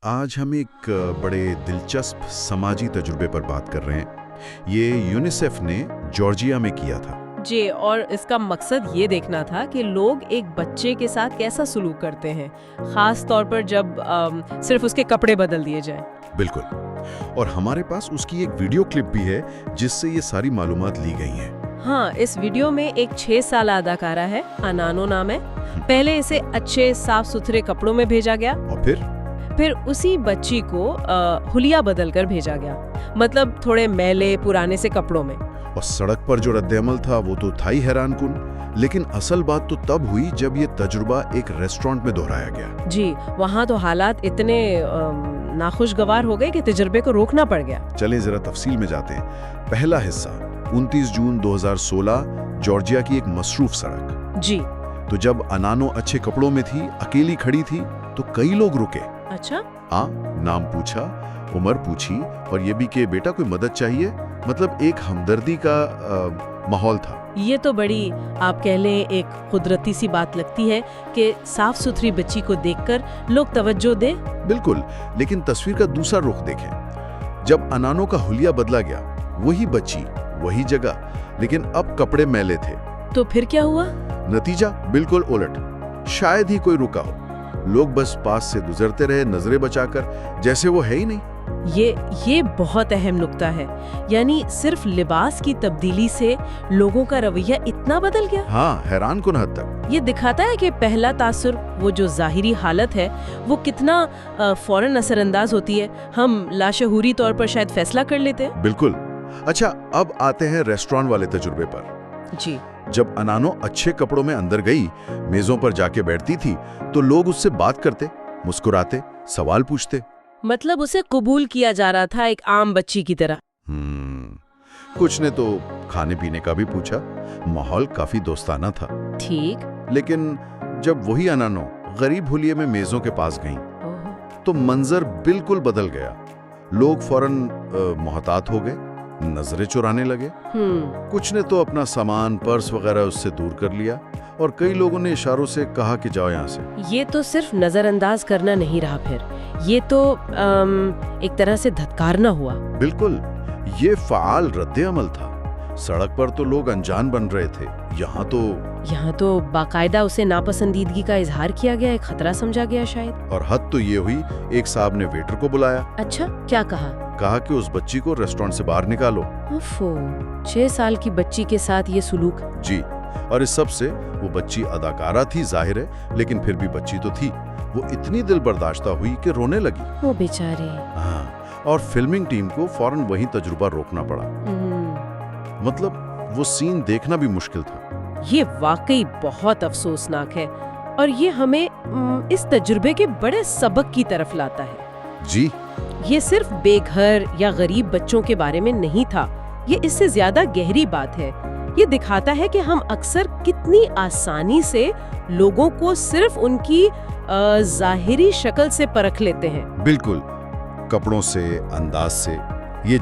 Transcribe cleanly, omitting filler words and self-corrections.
आज हम एक बड़े दिलचस्प समाजी तजुर्बे पर बात कर रहे हैं। ये यूनिसेफ ने जॉर्जिया में किया था। जी, और इसका मकसद ये देखना था कि लोग एक बच्चे के साथ कैसा सलूक करते हैं, खास तौर पर जब सिर्फ उसके कपड़े बदल दिए जाएं। बिल्कुल। और हमारे पास उसकी एक वीडियो क्लिप भी है जिससे ये सारी मालूमात ली गई हैं। हाँ, इस वीडियो में एक 6 साल अदाकारा है, अनानो नाम है। पहले इसे अच्छे साफ सुथरे कपड़ों में भेजा गया और फिर उसी बच्ची को हुलिया बदल कर भेजा गया, मतलब थोड़े मैले पुराने से कपड़ों में। और सड़क पर जो रद्द-ए-अमल था वो तो था ही हैरानकुन। लेकिन असल बात तो तब हुई जब ये तजुर्बा एक रेस्टोरेंट में दोहराया गया। जी, वहाँ तो हालात इतने नाखुशगवार हो गए कि तजुर्बे को रोकना पड़ गया। चलें जरा तफसील में जाते हैं। पहला हिस्सा 29 जून 2016, जॉर्जिया की एक मसरूफ सड़क। जी। तो जब अनानो अच्छे कपड़ों में थी, अकेली खड़ी थी, तो कई लोग रुके। अच्छा। हाँ, नाम पूछा, उम्र पूछी और ये भी कि बेटा कोई मदद चाहिए। मतलब एक हमदर्दी का माहौल था। ये तो बड़ी, आप कह लें, एक कुदरती सी बात लगती है कि साफ सुथरी बच्ची को देखकर लोग तवज्जो दे। बिल्कुल, लेकिन तस्वीर का दूसरा रुख देखें। जब अनानो का हुलिया बदला गया, वही बच्ची, वही जगह, लेकिन अब कपड़े मैले थे। तो फिर क्या हुआ? नतीजा बिल्कुल उलट। शायद ही कोई रुका हो। लोग बस पास से गुजरते रहे, नजरें बचाकर, जैसे वो है ही नहीं। ये बहुत अहम नुक्ता है। यानी सिर्फ लिबास की तब्दीली से लोगों का रवैया इतना बदल गया। हाँ, हैरानकुन हद तक। ये दिखाता है कि पहला तासुर, वो जो जाहिरी हालत है, वो कितना फौरन असरअंदाज होती है। हम लाशहूरी तौर पर शायद फैसला कर लेते हैं। बिल्कुल। अच्छा, अब आते हैं रेस्टोरेंट वाले तजुर्बे पर। जी। जब अनानो अच्छे कपड़ों में अंदर गई, मेजों पर जाके बैठती थी, तो लोग उससे बात करते, मुस्कुराते, सवाल पूछते। मतलब उसे कबूल किया जा रहा था एक आम बच्ची की तरह। कुछ ने तो खाने पीने का भी पूछा। माहौल काफी दोस्ताना था। ठीक। लेकिन जब वही अनानो गरीब हुलिये में मेजों के पास गई, तो मंजर बिल्कुल बदल गया। लोग फौरन मोहतात हो गए, नजरें चुराने लगे। कुछ ने तो अपना सामान, पर्स वगैरह उससे दूर कर लिया और कई लोगों ने इशारों से कहा कि जाओ यहाँ से। ये तो सिर्फ नजरअंदाज करना नहीं रहा, फिर ये तो एक तरह से धत्कारना हुआ। बिल्कुल, ये फाल रद्द-ए-अमल था। सड़क पर तो लोग अनजान बन रहे थे, यहाँ तो बाकायदा उसे नापसंदीदगी का इजहार किया गया, एक खतरा समझा गया शायद। और हद तो ये हुई, एक साहब ने वेटर को बुलाया। अच्छा, क्या कहा? कहा कि उस बच्ची को रेस्टोरेंट से बाहर निकालो। 6 साल की बच्ची के साथ ये सुलूक। जी, और इस सब से वो बच्ची अदाकारा थी जाहिर है, लेकिन फिर भी बच्ची तो थी। वो इतनी दिल बर्दाश्ता हुई कि रोने लगी। वो बेचारी। हाँ, और फिल्मिंग टीम को फौरन वही तजुर्बा रोकना पड़ा। मतलब वो सीन देखना भी मुश्किल था। ये वाकई बहुत अफसोसनाक है और ये हमें इस तजुर्बे के बड़े सबक की तरफ लाता है। जी, ये सिर्फ बेघर या गरीब बच्चों के बारे में नहीं था, ये इससे ज्यादा गहरी बात है। ये दिखाता है कि हम अक्सर कितनी आसानी से लोगों को सिर्फ उनकी जाहिरी शक्ल से परख लेते हैं। बिल्कुल, कपड़ों से, अंदाज से। ये